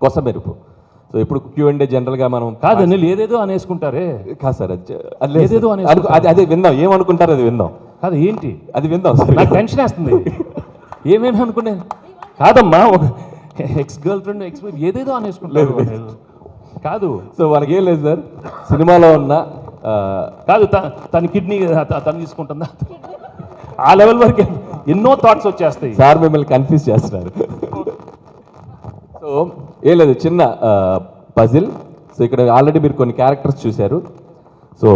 కొసమెరుపు. So ఇప్పుడు Q&A జనరల్గా మనం కాదు అనిల్ ఏదేదో అనేసుకుంటారే. కాదు సార్, అది ఏదేదో అదే విందాం, ఏమనుకుంటారు అది విందాం. కాదు ఏంటి అది విందాం సార్, నాకు టెన్షన్ వేస్తుంది. ఏమేమి అనుకునే కాదమ్మా, ఒక ఎక్స్ గర్ల్ ఫ్రెండ్ ఏదేదో అనేసుకుంటారు కాదు. సో వాళ్ళకి ఏం లేదు సార్, సినిమాలో ఉన్న కాదు తన కిడ్నీ తను తీసుకుంటుందా, ఆ లెవెల్ వరకు ఎన్నో థాట్స్ వచ్చేస్తాయి సార్, మిమ్మల్ని కన్ఫ్యూజ్ చేస్తున్నారు. సో ఏం లేదు, చిన్న పజిల్. సో ఇక్కడ ఆల్రెడీ మీరు కొన్ని క్యారెక్టర్స్ చూశారు. So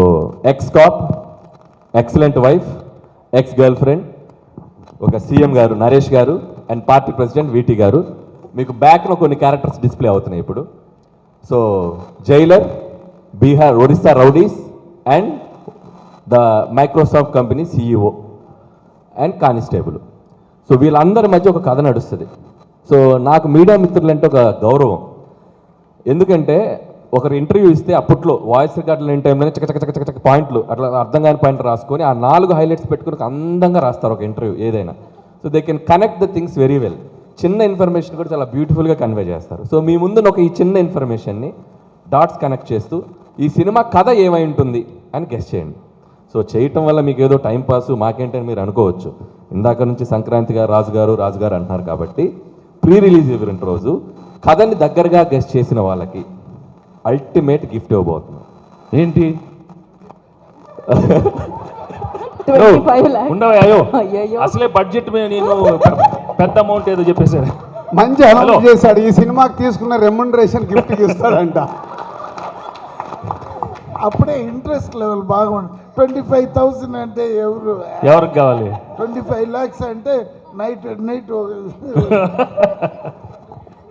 X cap, excellent wife, ex girl friend, ఒక సీఎం గారు నరేష్ గారు అండ్ పార్టీ ప్రెసిడెంట్ వీటీ గారు. మీకు బ్యాక్లో కొన్ని క్యారెక్టర్స్ డిస్ప్లే అవుతున్నాయి ఇప్పుడు. So Jailer, Bihar Odisha rowdies and the Microsoft company CEO and constable. So వీళ్ళందరి మధ్య ఒక కథ నడుస్తుంది. సో నాకు మీడియా మిత్రులు అంటే ఒక గౌరవం. ఎందుకంటే ఒకరు ఇంటర్వ్యూ ఇస్తే అప్పట్లో వాయిస్ రికార్డులు లేని టైంలోనే చక్క పాయింట్లు అట్లా అర్థం కాని పాయింట్ రాసుకొని ఆ 4 హైలైట్స్ పెట్టుకుని అందంగా రాస్తారు ఒక ఇంటర్వ్యూ ఏదైనా. So they can connect the things very well. చిన్న ఇన్ఫర్మేషన్ కూడా చాలా బ్యూటిఫుల్గా కన్వే చేస్తారు. సో మీ ముందు ఒక ఈ చిన్న ఇన్ఫర్మేషన్ని డాట్స్ కనెక్ట్ చేస్తూ ఈ సినిమా కథ ఏమై ఉంటుంది అని గెస్ చేయండి. సో చేయటం వల్ల మీకు ఏదో టైం పాస్ మాకేంటని మీరు అనుకోవచ్చు. ఇందాక నుంచి సంక్రాంతి గారు రాజుగారు అంటున్నారు కాబట్టి ప్రీ రిలీజ్ ఈవెంట్ రోజు కథని దగ్గరగా గెస్ చేసిన వాళ్ళకి అల్టిమేట్ గిఫ్ట్ ఇవ్వబోతున్నాం. ఏంటి 25 lakhs. ఉండవా అయ్యో, అయ్యయ్యో. అసలే బడ్జెట్ నేను పెద్ద అమౌంట్ ఏదో చెప్పేశారు. మంచి అనౌన్స్ చేశాడు, ఈ సినిమాకి తీసుకున్న రెమ్యునరేషన్ గిఫ్ట్ ఇస్తాడంట. అప్పుడే ఇంట్రెస్ట్ లెవెల్ బాగుంది. 25,000 అంటే ఎవరికి కావాలి? 25 lakhs అంటే నైట్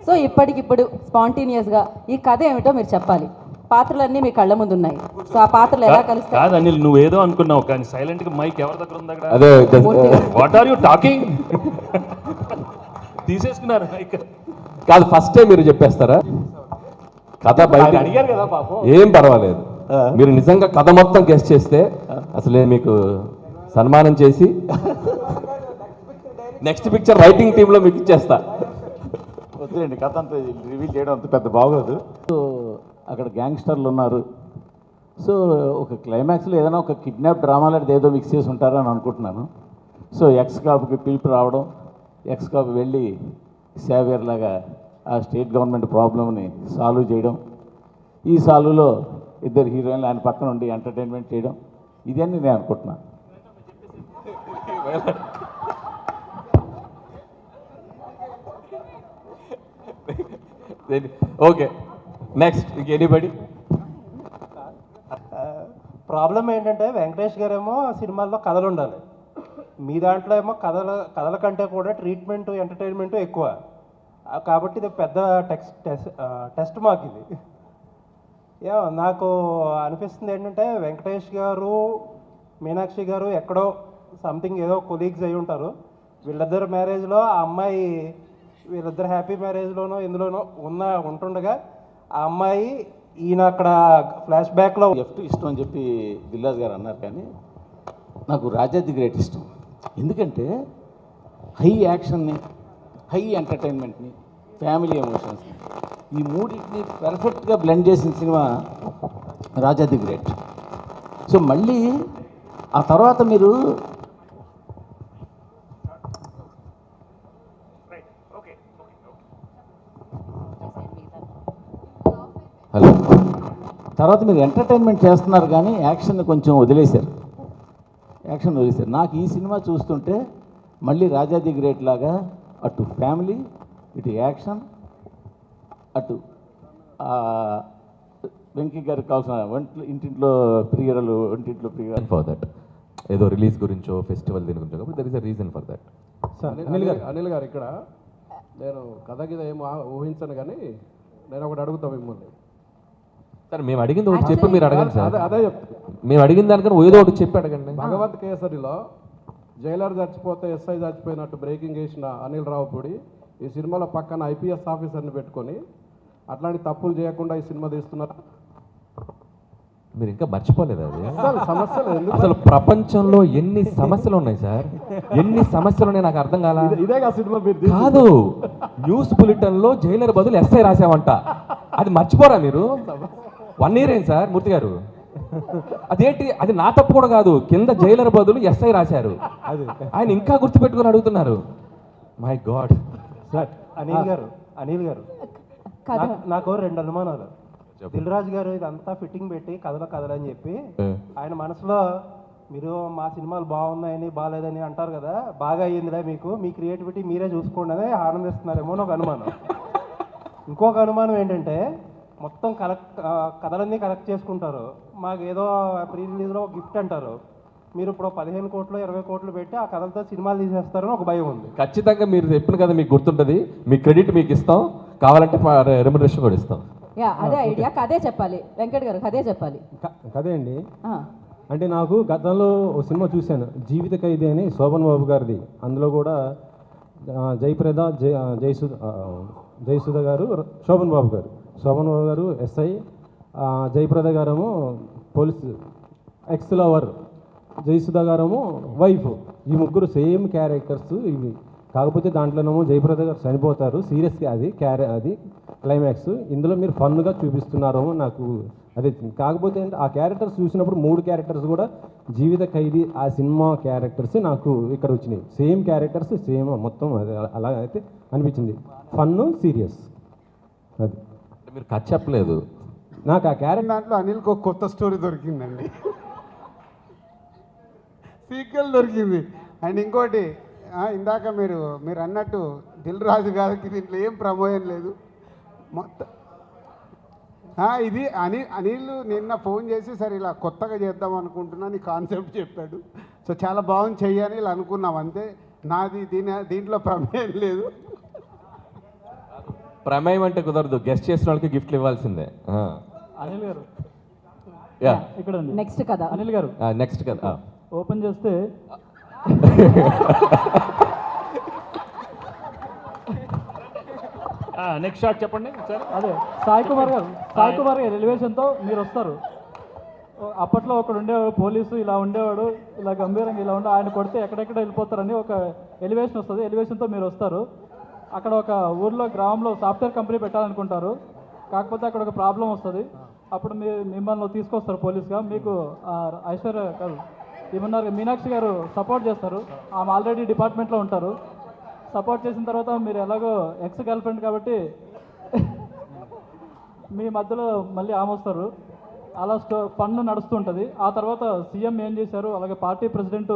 సో ఇప్పటికిప్పుడు స్పాంటేనియస్గా ఈ కథ ఏమిటో మీరు చెప్పాలి. పాత్రలన్నీ మీ కళ్ళ ముందు ఉన్నాయి. సో ఆ పాత్రలు ఎలా కలుస్తాయి? కాదు అనిల్, నువ్వేదో అనుకున్నావు కానీ సైలెంట్ గా మైక్ ఎవరి దగ్గర ఉంది అక్కడ? అదే వాట్ ఆర్ యూ టాకింగ్? తీసేసుకున్నారు మైక్. కాదు, ఫస్టే మీరు చెప్పేస్తారా కథ బయట? అడిగారు కదా పాపం. ఏం పర్వాలేదు, మీరు నిజంగా కథ మొత్తం గెస్ట్ చేస్తే అసలే మీకు సన్మానం చేసి నెక్స్ట్ పిక్చర్ రైటింగ్ టీంలో మీకు ఇచ్చేస్తా. వద్దులేండి, కథ అంతా రివీల్ చేయడం అంత పెద్ద బాగోదు. సో అక్కడ గ్యాంగ్స్టర్లు ఉన్నారు. సో ఒక క్లైమాక్స్లో ఏదైనా ఒక కిడ్నాప్ డ్రామా లాంటిది ఏదో మిక్స్ చేసి ఉంటారని అనుకుంటున్నాను. సో ఎక్స్ కాపుకి పిలుపు రావడం, ఎక్స్ కాపు వెళ్ళి సేవియర్ లాగా ఆ స్టేట్ గవర్నమెంట్ ప్రాబ్లమ్ని సాల్వ్ చేయడం, ఈ సాల్వ్లో ఇద్దరు హీరోయిన్లు ఆయన పక్కన ఉండి ఎంటర్టైన్మెంట్ చేయడం, ఇదన్నీ నేను అనుకుంటున్నాను. Okay, next anybody? ప్రాబ్లం ఏంటంటే వెంకటేష్ గారేమో సినిమాల్లో కథలు ఉండాలి, మీ దాంట్లో ఏమో కథల కంటే కూడా ట్రీట్మెంట్ ఎంటర్టైన్మెంట్ ఎక్కువ. కాబట్టి ఇది పెద్ద టెస్ట్ మాకు ఇది. నాకు అనిపిస్తుంది ఏంటంటే వెంకటేష్ గారు మీనాక్షి గారు ఎక్కడో సంథింగ్ ఏదో కొలీగ్స్ అయి ఉంటారు. వీళ్ళిద్దరు మ్యారేజ్లో ఆ అమ్మాయి, వీళ్ళిద్దరు హ్యాపీ మ్యారేజ్లోనో ఎందులోనో ఉంటుండగా ఆ అమ్మాయి ఈయన అక్కడ ఫ్లాష్ బ్యాక్లో ఎఫ్ట్ ఇష్టం అని చెప్పి దిల్రాజ్ గారు అన్నారు, కానీ నాకు రాజా ది గ్రేట్ ఇష్టం. ఎందుకంటే హై యాక్షన్ని, హై ఎంటర్టైన్మెంట్ని, ఫ్యామిలీ ఎమోషన్స్ని, ఈ మూడింటిని పర్ఫెక్ట్గా బ్లెండ్ చేసిన cinema Raja the great. So మళ్ళీ ఆ తర్వాత మీరు హలో, తర్వాత మీరు ఎంటర్టైన్మెంట్ చేస్తున్నారు కానీ యాక్షన్ కొంచెం వదిలేశారు. నాకు ఈ సినిమా చూస్తుంటే మళ్ళీ రాజా ది గ్రేట్ లాగా అటు ఫ్యామిలీ, ఇటు యాక్షన్, అటు వెంకీ గారికి కావాల్సిన ఇంటింట్లో ప్రియరలు, ఒంటింట్లో ప్రియ ఫర్ దట్ ఏదో రిలీజ్ గురించో ఫెస్టివల్ దీని గురించో, కాబట్టి there is a reason for that. Anil గారు ఇక్కడ నేను కథ గిద ఏమో ఊహించను, కానీ నేను ఒకటి అడుగుతా మిమ్మల్ని. సార్ మేము అడిగింది ఒకటి చెప్పి మీరు అడగండి సార్. అదే చెప్తా, మేము అడిగిన దానికన్నా ఏదో ఒకటి చెప్పి అడగండి. భగవంత్ కేసరిలో జైలర్ చచ్చిపోతే ఎస్ఐ చచ్చిపోయినట్టు బ్రేకింగ్ వేసిన అనిల్ రావుపూడి ఈ సినిమాలో పక్కన IPS ఆఫీసర్ని పెట్టుకొని అట్లాంటి తప్పులు చేయకుండా ఈ సినిమా తీస్తున్నారు. మీరు ఇంకా మర్చిపోలేదు అది అసలు సమస్యలు ఎందుకు అసలు ప్రపంచంలో ఎన్ని సమస్యలు ఉన్నాయి సార్, ఎన్ని సమస్యలు ఉన్నాయి నాకు అర్థం కాల. ఇదేగా సినిమా మీరు కాదు, న్యూస్ బులెటిన్ లో జైలర్ బదులు ఎస్ఐ రాసావంట, అది మర్చిపోరా మీరు? 1 year ఏంటి సార్ మూర్తి గారు? అదేంటి, అది నా తప్పు కూడా కాదు, కింద జైలర్ బదులు ఎస్ఐ రాశారు, ఆయన ఇంకా గుర్తుపెట్టుకుని అడుగుతున్నారు. My God. సార్ అనిల్ గారు కథ నాకు 2 అనుమానాలు. దిల్ రాజు గారు ఇదంతా ఫిట్టింగ్ పెట్టి కథలని చెప్పి ఆయన మనసులో మీరు మా సినిమాలు బాగున్నాయని బాగాలేదని అంటారు కదా, బాగా అయ్యిందిలే మీకు, మీ క్రియేటివిటీ మీరే చూసుకోండి అని ఆనందిస్తున్నారేమో అని ఒక అనుమానం. ఇంకొక అనుమానం ఏంటంటే మొత్తం కథలన్నీ కలెక్ట్ చేసుకుంటారు, మాకు ఏదో ప్రీ రిలీజ్లో గిఫ్ట్ అంటారు, మీరు ఇప్పుడు 15 కోట్లు 20 కోట్లు పెట్టి ఆ కథలతో సినిమాలు తీసేస్తారని ఒక భయం ఉంది. ఖచ్చితంగా మీరు చెప్పిన కదా మీకు గుర్తుంటుంది, మీ క్రెడిట్ మీకు ఇస్తాం, కావాలంటే రెమ్యునరేషన్ కూడా ఇస్తాం. యా అదే ఐడియా, కథే చెప్పాలి వెంకట్ గారు, కథే చెప్పాలి. కదే అండి. ఆ, అంటే నాకు గతంలో ఒక సినిమా చూశాను, జీవిత ఖైదీ అని, శోభన్ బాబు గారిది. అందులో కూడా జయప్రద జయసుధ గారు, శోభన్ బాబు గారు ఎస్ఐ, జయప్రద గారేమో పోలీస్ ఎక్స్ లవర్, జయసుధ గారేమో వైఫ్. ఈ ముగ్గురు సేమ్ క్యారెక్టర్స్ ఇవి. కాకపోతే దాంట్లోనేమో జయప్రద గారు చనిపోతారు, సీరియస్గా అది క్లైమాక్స్. ఇందులో మీరు ఫన్గా చూపిస్తున్నారేమో నాకు అదే. కాకపోతే ఆ క్యారెక్టర్స్ చూసినప్పుడు 3 క్యారెక్టర్స్ కూడా జీవిత ఖైదీ ఆ సినిమా క్యారెక్టర్స్ నాకు ఇక్కడ వచ్చినాయి. సేమ్ క్యారెక్టర్స్ సేమ్ మొత్తం అది అలా అయితే అనిపించింది. ఫన్ను సీరియస్ అది. మీరు కథ చెప్పలేదు నాకు ఆ క్యారెక్టర్. దాంట్లో అనిల్కి ఒక కొత్త స్టోరీ దొరికిందండి, సీక్వెల్ దొరికింది. అండ్ ఇంకోటి ఇందాక మీరు అన్నట్టు దిల్ రాజు గారికి దీంట్లో ఏం ప్రమోయం లేదు మొత్తం. ఇది అనిల్ నిన్న ఫోన్ చేసి సరే ఇలా కొత్తగా చేద్దాం అనుకుంటున్నా నీ కాన్సెప్ట్ చెప్పాడు. సో చాలా బాగుంది చెయ్యని ఇలా అనుకున్నాం అంతే. నాది దీంట్లో ప్రమేయం లేదు. ప్రమేయం అంటే కుదరదు, గెస్ట్ చేసిన వాళ్ళకి గిఫ్ట్లు ఇవ్వాల్సిందే. అనిల్ గారు యా ఇక్కడ నెక్స్ట్ కథ అనిల్ గారు నెక్స్ట్ కదా. ఓపెన్ చేస్తే నెక్స్ట్ షాట్ చెప్పండి సార్. అదే సాయి కుమార్ గారు ఎలివేషన్తో మీరు వస్తారు. అప్పట్లో ఒకడు ఉండేవాడు పోలీసు, ఇలా ఉండేవాడు, ఇలా గంభీరంగా ఇలా ఉండే, ఆయన కొడితే ఎక్కడెక్కడ వెళ్ళిపోతారని ఒక ఎలివేషన్ వస్తుంది. ఎలివేషన్తో మీరు వస్తారు. అక్కడ ఒక ఊర్లో గ్రామంలో సాఫ్ట్వేర్ కంపెనీ పెట్టాలనుకుంటారు. కాకపోతే అక్కడ ఒక ప్రాబ్లం వస్తుంది. అప్పుడు మిమ్మల్ని తీసుకొస్తారు పోలీస్గా. మీకు ఐశ్వర్య కాదు ఏమన్నారు మీనాక్షి గారు సపోర్ట్ చేస్తారు. ఆమె ఆల్రెడీ డిపార్ట్మెంట్లో ఉంటారు. సపోర్ట్ చేసిన తర్వాత మీరు ఎలాగో ఎక్స్ గర్ల్ ఫ్రెండ్ కాబట్టి మీ మధ్యలో మళ్ళీ ఆమె వస్తారు. అలా ఫండ్ నడుస్తూ ఉంటుంది. ఆ తర్వాత సీఎం ఏం చేశారు, అలాగే పార్టీ ప్రెసిడెంట్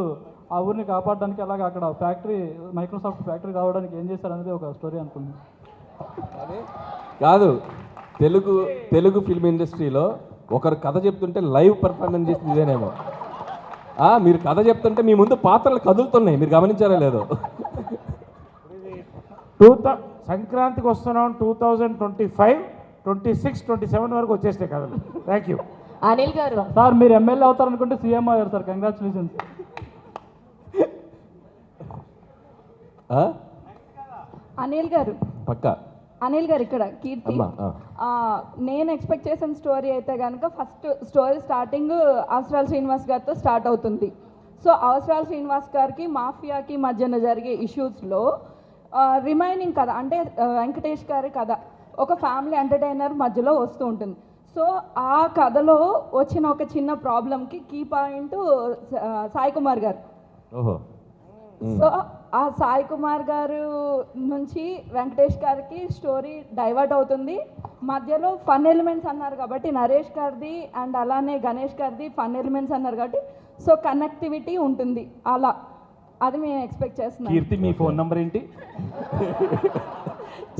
ఆ ఊరిని కాపాడడానికి, అలాగే అక్కడ ఫ్యాక్టరీ మైక్రోసాఫ్ట్ ఫ్యాక్టరీ కావడానికి ఏం చేశారు అనేది ఒక స్టోరీ అనుకుంది. కాదు, తెలుగు ఫిల్మ్ ఇండస్ట్రీలో ఒకరు కథ చెప్తుంటే లైవ్ పర్ఫార్మెన్స్ చేసింది ఇదేనేమో. మీరు కథ చెప్తుంటే మీ ముందు పాత్రలు కదులుతున్నాయి, మీరు గమనించారా లేదో. సంక్రాంతికి వస్తున్నాం 2025, 26, 27 వరకు వచ్చేస్తాయి కథలు. Thank you. అనిల్ గారు సార్ మీరు ఎమ్మెల్యే అవుతారనుకుంటే సీఎం అయ్యారు సార్, కంగ్రాచులేషన్స్. అనిల్ గారు పక్కా అనిల్ గారు ఇక్కడ కీర్తి. నేను ఎక్స్పెక్ట్ చేసిన స్టోరీ అయితే కనుక ఫస్ట్ స్టోరీ స్టార్టింగ్ అవసరాల శ్రీనివాస్ గారితో స్టార్ట్ అవుతుంది. సో అవసరాల శ్రీనివాస్ గారికి మాఫియాకి మధ్యన జరిగే ఇష్యూస్లో రిమైనింగ్ కథ అంటే వెంకటేష్ గారి కథ ఒక ఫ్యామిలీ ఎంటర్టైనర్ మధ్యలో వస్తూ ఉంటుంది. సో ఆ కథలో వచ్చిన ఒక చిన్న ప్రాబ్లంకి కీ పాయింట్ సాయి కుమార్ గారు. ఓహో. సో ఆ సాయి కుమార్ గారు నుంచి వెంకటేష్ గారికి స్టోరీ డైవర్ట్ అవుతుంది. మధ్యలో ఫన్ ఎలిమెంట్స్ అన్నారు కాబట్టి నరేష్ గారిది అండ్ అలానే గణేష్ గారిది ఫన్ ఎలిమెంట్స్ అన్నారు కాబట్టి సో కనెక్టివిటీ ఉంటుంది. అలా అది మేము ఎక్స్పెక్ట్ చేస్తున్నాం. కీర్తి మీ ఫోన్ నంబర్ ఏంటి?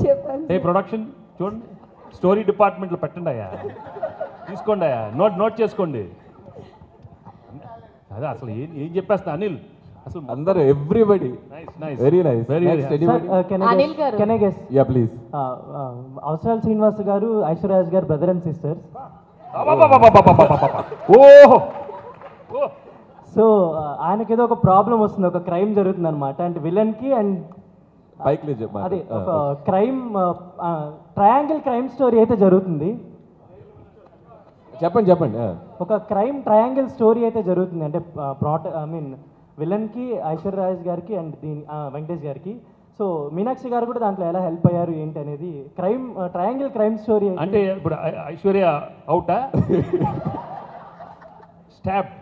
చెప్పండి. ప్రొడక్షన్ చూడండి, స్టోరీ డిపార్ట్మెంట్లో పెట్టండి అయ్యా, తీసుకోండి అయ్యా, నోట్ చేసుకోండి. అదే అసలు ఏం చెప్పేస్తా అనిల్, అసలు అందరూ ఎవ్రీబడి వెరీ నైస్. అనిల్ గారు యా ప్లీజ్. అవసరాల శ్రీనివాస్ గారు ఐశ్వర్యరాజ్ గారు బ్రదర్ అండ్ సిస్టర్స్. ఓహో. సో ఆయనకి ఏదో ఒక ప్రాబ్లం వస్తుంది, ఒక క్రైమ్ జరుగుతుంది అనమాట. అండ్ విలన్కి అండ్ అదే ఒక క్రైమ్ ట్రయాంగిల్ క్రైమ్ స్టోరీ అయితే జరుగుతుంది. చెప్పండి చెప్పండి. ఒక క్రైమ్ ట్రయాంగిల్ స్టోరీ అయితే జరుగుతుంది, అంటే విలన్కి ఐశ్వర్య రాజ్ గారికి అండ్ వెంకటేష్ గారికి. సో మీనాక్షి గారు కూడా దాంట్లో ఎలా హెల్ప్ అయ్యారు ఏంటి అనేది ట్రయాంగిల్ క్రైమ్ స్టోరీ. అంటే ఇప్పుడు ఐశ్వర్య అవుటా స్టాప్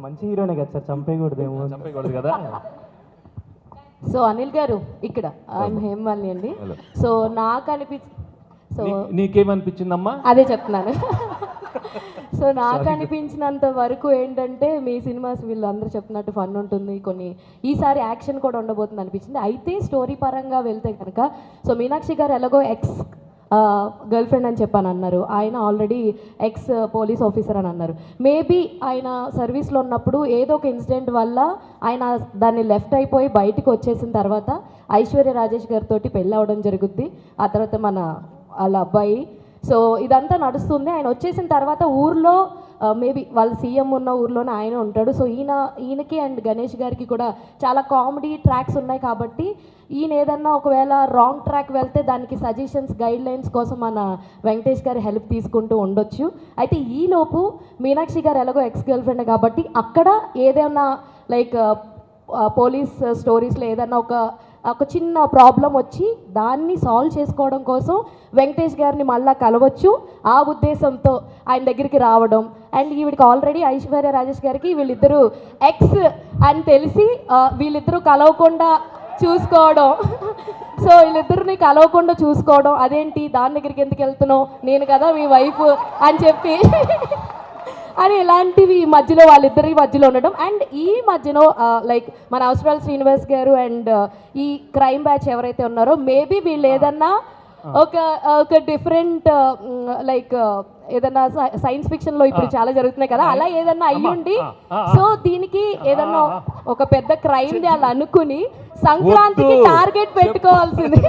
మంచి హీరోనే కదా సార్, చంపేయకూడదేమో. చంపేయకూడదు కదా. సో అనిల్ గారు ఇక్కడ ఐఎమ్ హేమమాలిని అండి. సో నాకు సో నీకేమనిపించిందమ్మా? అదే చెప్తున్నాను. సో నాకు అనిపించినంత వరకు ఏంటంటే మీ సినిమాస్ వీళ్ళందరూ చెప్తున్నట్టు ఫన్ ఉంటుంది, కొన్ని ఈసారి యాక్షన్ కూడా ఉండబోతుంది అనిపించింది. అయితే స్టోరీ పరంగా వెళ్తే కనుక సో మీనాక్షి గారు ఎలాగో ఎక్స్ గర్ల్ ఫ్రెండ్ అని చెప్పాను అన్నారు, ఆయన ఆల్రెడీ ఎక్స్ పోలీస్ ఆఫీసర్ అని అన్నారు. మేబీ ఆయన సర్వీస్లో ఉన్నప్పుడు ఏదో ఒక ఇన్సిడెంట్ వల్ల ఆయన దాన్ని లెఫ్ట్ అయిపోయి బయటకు వచ్చేసిన తర్వాత ఐశ్వర్య రాజేష్ గారితో పెళ్ళి అవ్వడం జరుగుద్ది. ఆ తర్వాత వాళ్ళ అబ్బాయి. సో ఇదంతా నడుస్తుంది. ఆయన వచ్చేసిన తర్వాత ఊర్లో మేబీ వాళ్ళ సీఎం ఉన్న ఊర్లోనే ఆయన ఉంటాడు. సో ఈయనకి అండ్ గణేష్ గారికి కూడా చాలా కామెడీ ట్రాక్స్ ఉన్నాయి కాబట్టి ఈయన ఏదన్నా ఒకవేళ రాంగ్ ట్రాక్ వెళ్తే దానికి సజెషన్స్ గైడ్ లైన్స్ కోసం మన వెంకటేష్ గారి హెల్ప్ తీసుకుంటూ ఉండొచ్చు. అయితే ఈలోపు మీనాక్షి గారు ఎలాగో ఎక్స్ గర్ల్ ఫ్రెండ్ కాబట్టి అక్కడ ఏదైనా లైక్ పోలీస్ స్టోరీస్లో ఏదన్నా ఒక చిన్న ప్రాబ్లం వచ్చి దాన్ని సాల్వ్ చేసుకోవడం కోసం వెంకటేష్ గారిని మళ్ళీ కలవచ్చు. ఆ ఉద్దేశంతో ఆయన దగ్గరికి రావడం అండ్ ఈవిడికి ఆల్రెడీ ఐశ్వర్య రాజేష్ గారికి వీళ్ళిద్దరూ ఎక్స్ అని తెలిసి వీళ్ళిద్దరూ కలవకుండా చూసుకోవడం. సో వీళ్ళిద్దరిని కలవకుండా చూసుకోవడం, అదేంటి దాని దగ్గరికి ఎందుకు వెళ్తున్నావు, నేను కదా మీ వైఫ్ అని చెప్పి అని ఇలాంటివి మధ్యలో వాళ్ళిద్దరి మధ్యలో ఉండడం. అండ్ ఈ మధ్యలో లైక్ మన అవసరాల శ్రీనివాస్ గారు అండ్ ఈ క్రైమ్ బ్యాచ్ ఎవరైతే ఉన్నారో మేబీ వీళ్ళు ఏదన్నా ఒక డిఫరెంట్ లైక్ ఏదన్నా సైన్స్ ఫిక్షన్ లో ఇప్పుడు చాలా జరుగుతున్నాయి కదా, అలా ఏదన్నా అయ్యుండి సో దీనికి ఏదన్నా ఒక పెద్ద క్రైమ్ ది వాళ్ళు అనుకుని సంక్రాంతికి టార్గెట్ పెట్టుకోవాల్సింది.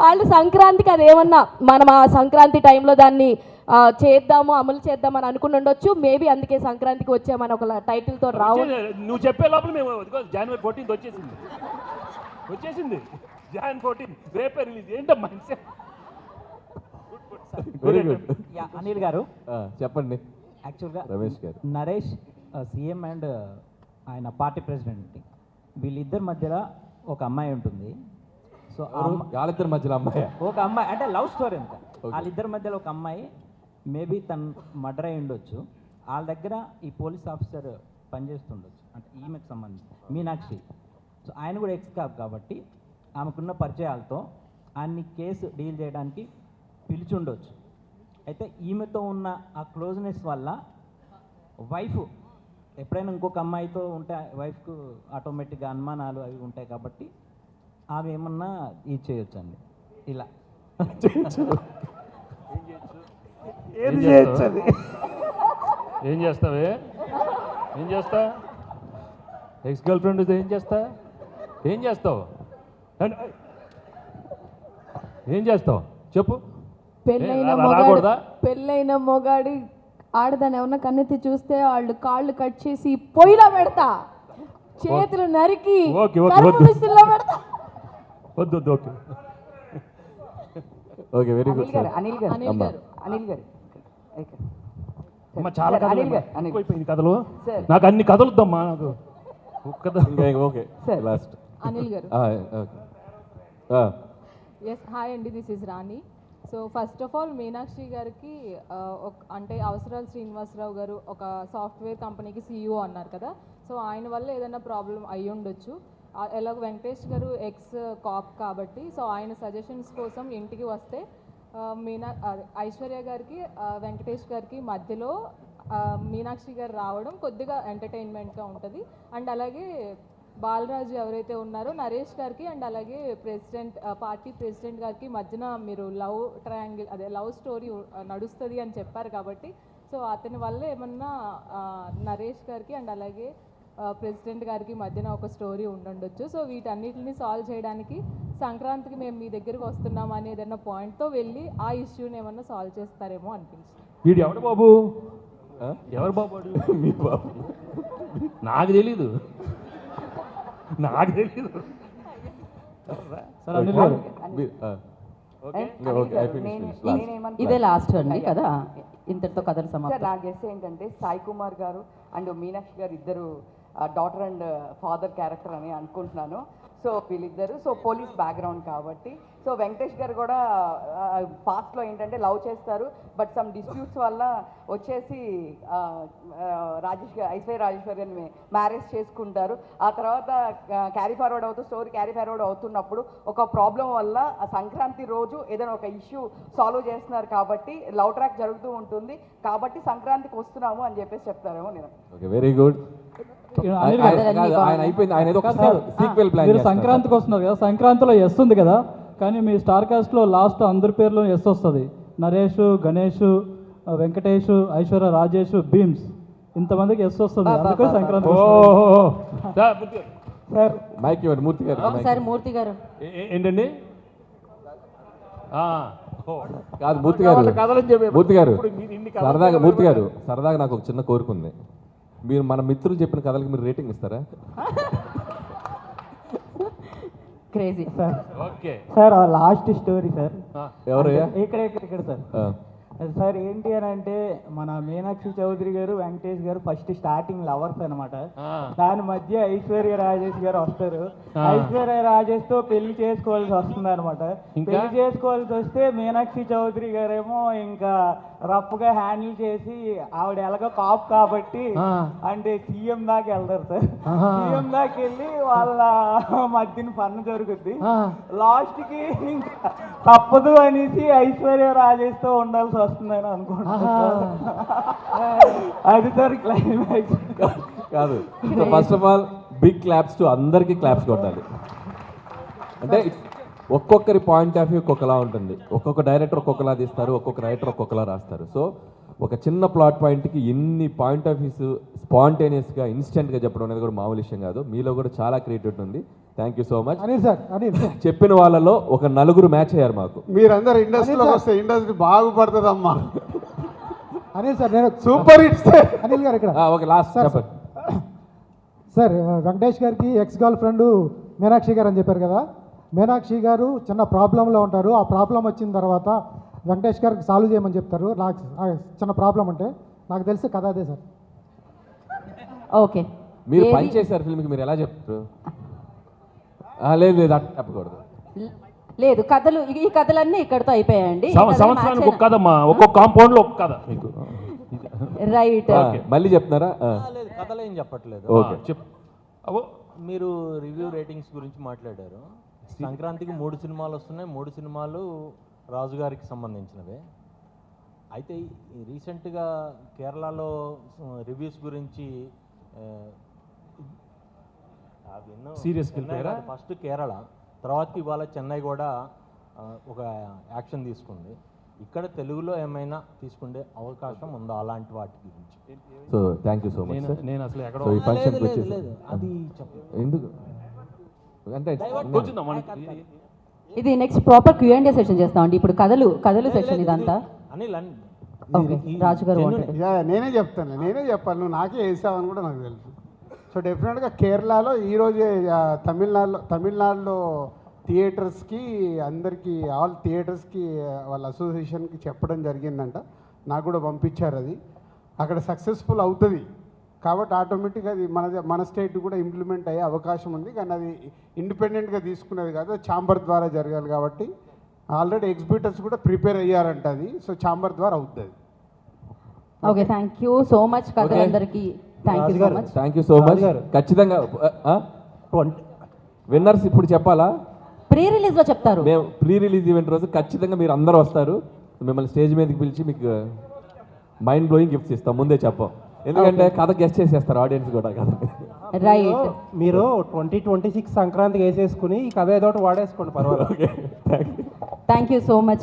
వాళ్ళు సంక్రాంతికి అదేమన్నా మనం ఆ సంక్రాంతి టైంలో దాన్ని చేద్దాము అమలు చేద్దామని అనుకుని ఉండొచ్చు. మేబీ అందుకే సంక్రాంతికి వచ్చామని ఒక టైటిల్తో రావు. నువ్వు చెప్పే లోపల మేము జనవరి 14th వచ్చేసింది. Jan 14 రేపే రిలీజ్. ఏంటమ్మా వెరీ గుడ్. అనిల్ గారు చెప్పండి. యాక్చువల్గా రమేష్ గారు నరేష్ సీఎం అండ్ ఆయన పార్టీ ప్రెసిడెంట్, వీళ్ళిద్దరి మధ్యలో ఒక అమ్మాయి ఉంటుంది. సో వాళ్ళిద్దరి మధ్యలో అమ్మాయి ఒక అమ్మాయి అంటే లవ్ స్టోరీ అంతా. వాళ్ళిద్దరి మధ్యలో ఒక అమ్మాయి మేబీ తను మర్డర్ అయి ఉండొచ్చు. వాళ్ళ దగ్గర ఈ పోలీస్ ఆఫీసర్ పనిచేస్తుండొచ్చు, అంటే ఈమెకు సంబంధించి మీనాక్షి. సో ఆయన కూడా ఎక్స్ కాప్ కాబట్టి ఆమెకున్న పరిచయాలతో ఆయన్ని కేసు డీల్ చేయడానికి పిలిచి ఉండొచ్చు. అయితే ఈమెతో ఉన్న ఆ క్లోజ్నెస్ వల్ల వైఫ్ ఎప్పుడైనా ఇంకొక అమ్మాయితో ఉంటే వైఫ్కు ఆటోమేటిక్గా అనుమానాలు అవి ఉంటాయి కాబట్టి ఆమె ఏమన్నా ఇది చేయొచ్చండి ఇలా. ఏం చేస్తావే? ఏం చేస్తా? ఎక్స్ గర్ల్ ఫ్రెండ్ ఏం చేస్తా? ఏం చేస్తావు? ఏం చేస్తావు చెప్పు. పెళ్ళైన మొగాడి ఆడదాన్ని ఎవరన్నా కన్నెత్తి చూస్తే వాళ్ళు కాళ్ళు కట్ చేసి పొయ్యిలో పెడతా, చేతులు నరికి మిషన్లో పెడతా. వద్దు. Okay very good. అనిల్ గారు చాలా కథలు కథలు నాకు అన్ని కథలు వద్దమ్మా. నాకు ఓకే లాస్ట్ అనిల్ గారు. ఎస్ హాయ్ అండి, this is Rani. So first of all Meenakshi గారికి అంటే అవసరాల శ్రీనివాసరావు గారు ఒక సాఫ్ట్వేర్ కంపెనీకి CEO అన్నారు కదా, సో ఆయన వల్ల ఏదైనా ప్రాబ్లం అయ్యి ఉండొచ్చు. ఎలాగ వెంకటేష్ గారు ఎక్స్ కాప్ కాబట్టి సో ఆయన సజెషన్స్ కోసం ఇంటికి వస్తే ఐశ్వర్య గారికి వెంకటేష్ గారికి మధ్యలో మీనాక్షి గారు రావడం కొద్దిగా ఎంటర్టైన్మెంట్గా ఉంటుంది. అండ్ అలాగే బాలరాజు ఎవరైతే ఉన్నారో నరేష్ గారికి అండ్ అలాగే పార్టీ ప్రెసిడెంట్ గారికి మధ్యన మీరు లవ్ ట్రయాంగిల్ లవ్ స్టోరీ నడుస్తుంది అని చెప్పారు కాబట్టి సో అతని వల్ల ఏమన్నా నరేష్ గారికి అండ్ అలాగే ప్రెసిడెంట్ గారికి మధ్యన ఒక స్టోరీ ఉండొచ్చు. సో వీటన్నిటిని సాల్వ్ చేయడానికి సంక్రాంతికి మేము మీ దగ్గరికి వస్తున్నాం అని ఏదైనా పాయింట్తో వెళ్ళి ఆ ఇష్యూని ఏమన్నా సాల్వ్ చేస్తారేమో అనిపించింది. వీడు ఎవడు బాబు? ఎవరు బాబు? మీ బాబు. నాకు తెలీదు. ఇదే లాస్ట్ అండి కదా, ఇంతటితో కథలు సార్ సమాప్తం. నా గెస్ ఏంటంటే సాయి కుమార్ గారు అండ్ మీనాక్షి గారు ఇద్దరు డాటర్ అండ్ ఫాదర్ క్యారెక్టర్ అని అనుకుంటున్నాను. సో వీళ్ళిద్దరు పోలీస్ బ్యాక్గ్రౌండ్ కాబట్టి సో వెంకటేష్ గారు కూడా పాస్ట్లో ఏంటంటే లవ్ చేస్తారు, బట్ సమ్ డిస్ప్యూట్స్ వల్ల వచ్చేసి ఐశ్వర్య రాజేశ్వరిని మ్యారేజ్ చేసుకుంటారు. ఆ తర్వాత క్యారీ ఫార్వర్డ్ అవుతూ స్టోరీ క్యారీ ఫార్వర్డ్ అవుతున్నప్పుడు ఒక ప్రాబ్లం వల్ల ఆ సంక్రాంతి రోజు ఏదైనా ఒక ఇష్యూ సాల్వ్ చేస్తున్నారు కాబట్టి లవ్ ట్రాక్ జరుగుతూ ఉంటుంది కాబట్టి సంక్రాంతికి వస్తున్నాము అని చెప్పేసి చెప్తారేమో నేను. Very good. ఆయన అయిపోయింది, ఆయన ఏదో సీక్వెల్ ప్లాన్. మీరు సంక్రాంతికి వస్తున్నారు కదా, సంక్రాంతిలో ఎస్ ఉంది కదా, కానీ మీ స్టార్ కాస్ట్లో లాస్ట్ అందరి పేర్లో ఎస్ వస్తుంది. నరేష్, గణేష్, వెంకటేష్, ఐశ్వర్య రాజేష్, భీమ్స్, ఇంతమందికి ఎస్ వస్తుంది. అందుకే సంక్రాంతి. సార్ మైక్ ఇవ్వండి మూర్తి గారు. ఒకసారి మూర్తి గారు ఏంటండి? కాదు మూర్తి గారు, మూర్తి గారు సరదాగా, మూర్తి గారు సరదాగా నాకు ఒక చిన్న కోరిక ఉంది. మీరు మన మిత్రులు చెప్పిన కథలకి మీరు రేటింగ్ ఇస్తారా? Crazy okay sir last story sir. ఎవరయ్యా? ఇక్కడ సార్. సార్ ఏంటి అని అంటే మన మీనాక్షి చౌదరి గారు వెంకటేష్ గారు ఫస్ట్ స్టార్టింగ్ లవర్స్ అనమాట. దాని మధ్య ఐశ్వర్య రాజేష్ గారు వస్తారు. ఐశ్వర్య రాజేష్ తో పెళ్లి చేసుకోవాల్సి వస్తుంది అనమాట. పెళ్లి చేసుకోవాల్సి వస్తే మీనాక్షి చౌదరి గారేమో ఇంకా రఫ్ గా హ్యాండిల్ చేసి ఆవిడ ఎలాగో కాప్ కాబట్టి అంటే సీఎం దాకా వెళ్తారు సార్. సీఎం దాకా వెళ్ళి వాళ్ళ మధ్యన పన్ను జరుగుద్ది. లాస్ట్ కి ఇంకా తప్పదు అనేసి ఐశ్వర్య రాజేష్ తో ఉండాల్సి వస్తుందని అనుకుంటున్నాను. అది సార్ క్లైమాక్స్. కాదు, first of all big claps to అందరికీ క్లాప్స్ కొట్టాలి. అంటే ఒక్కొక్కరి పాయింట్ ఆఫ్ వ్యూ ఒక్కొక్కలా ఉంటుంది. ఒక్కొక్క డైరెక్టర్ ఒక్కొక్కలా తీస్తారు, ఒక్కొక్క రైటర్ ఒక్కొక్కలా రాస్తారు. సో ఒక చిన్న ప్లాట్ పాయింట్కి ఎన్ని పాయింట్ ఆఫ్ వ్యూస్ స్పాంటేనియస్గా ఇన్స్టెంట్గా చెప్పడం అనేది కూడా మామూలు విషయం కాదు. మీలో కూడా చాలా క్రియేటివిటీ ఉంది. Thank you so much. చెప్పిన వాళ్ళలో ఒక నలుగురు మ్యాచ్ అయ్యారు మాకు. మీరందరూ ఇండస్ట్రీలో వస్తే ఇండస్ట్రీ బాగుపడుతుందమ్మా. అనిల్ సార్, నేను సూపర్ హిట్స్. అనిల్ గారు ఇక్కడ. ఓకే లాస్ట్ చెప్పండి సార్. వెంకటేష్ గారికి ఎక్స్ గర్ల్ ఫ్రెండ్ మీనాక్షి గారు అని చెప్పారు కదా. మీనాక్షి గారు చిన్న ప్రాబ్లంలో ఉంటారు. ఆ ప్రాబ్లం వచ్చిన తర్వాత వెంకటేష్ గారికి సాల్వ్ చేయమని చెప్తారు. నాకు చిన్న ప్రాబ్లం అంటే నాకు తెలిసి కథ అదే సార్. ఓకే, మీరు పని చేశారు ఫిల్మ్కి, మీరు ఎలా చెప్తారు? లేదు లేదు అట్లా చెప్పకూడదు. లేదు, కథలు ఈ కథలన్నీ ఇక్కడతో అయిపోయాయండి. సంవత్సరానికి ఒక కథ, ఒక్కొక్క కాంపౌండ్ లో ఒక కథ మీకు. రైట్, మళ్ళీ చెప్తున్నారా? లేదు, కథలు ఏం చెప్పట్లేదు. ఓకే చెప్పు. మీరు రివ్యూ రేటింగ్స్ గురించి మాట్లాడారు. సంక్రాంతికి 3 సినిమాలు వస్తున్నాయి. 3 సినిమాలు రాజుగారికి సంబంధించినవే. అయితే రీసెంట్గా కేరళలో రివ్యూస్ గురించి సీరియస్కి వెళ్ళిపోయారా? ఫస్ట్ కేరళ, తర్వాత ఇవాళ చెన్నై కూడా ఒక యాక్షన్ తీసుకుంది. ఇక్కడ తెలుగులో ఏమైనా తీసుకునే అవకాశం ఉందా అలాంటి వాటి గురించి? So thank you so much sir. నేను అసలు ఎక్కడ సో ఈ ఫంక్షన్కి వచ్చేసి అది ఎందుకు అంటే ఇది నెక్స్ట్ ప్రాపర్ Q&A సెషన్ చేస్తామండి. ఇప్పుడు కథలు సెషన్ ఇదంతా. రాజు గారు నేనే చెప్పాను, నువ్వు నాకే వేసావని కూడా నాకు తెలుసు. సో డెఫినెట్గా కేరళలో ఈరోజే తమిళనాడులో థియేటర్స్కి అందరికీ ఆల్ థియేటర్స్కి వాళ్ళ అసోసియేషన్కి చెప్పడం జరిగిందంట. నాకు కూడా పంపించారు. అది అక్కడ సక్సెస్ఫుల్ అవుతుంది కాబట్టి ఆటోమేటిక్గా అది మన స్టేట్ కూడా ఇంప్లిమెంట్ అయ్యే అవకాశం ఉంది. కానీ అది ఇండిపెండెంట్గా తీసుకునేది కాదు, ఛాంబర్ ద్వారా జరగాలి కాబట్టి ఆల్రెడీ ఎగ్జిబిటర్స్ కూడా ప్రిపేర్ అయ్యారంట అది. సో ఛాంబర్ ద్వారా అవుతుంది. Okay, thank you so much కథలందరికీ. Thank you so much. ఖచ్చితంగా విన్నర్స్ ఇప్పుడు చెప్పాలా? ప్రీ రిలీజ్లో చెప్తారు. మేము ప్రీ రిలీజ్ ఈవెంట్ రోజు ఖచ్చితంగా మీరు అందరూ వస్తారు. మిమ్మల్ని స్టేజ్ మీదకి పిలిచి మీకు మైండ్ బ్లోయింగ్ గిఫ్ట్స్ ఇస్తాం. ముందే చెప్పాం, ఎందుకంటే కథ గెస్ట్ చేసేస్తారు ఆడియన్స్ కూడా. కథ రైట్, మీరు 2026 సంక్రాంతికి వేసేసుకుని ఈ కథ ఏదో ఒకటి వాడేసుకోండి, పర్వాలేదు. Thank you so much.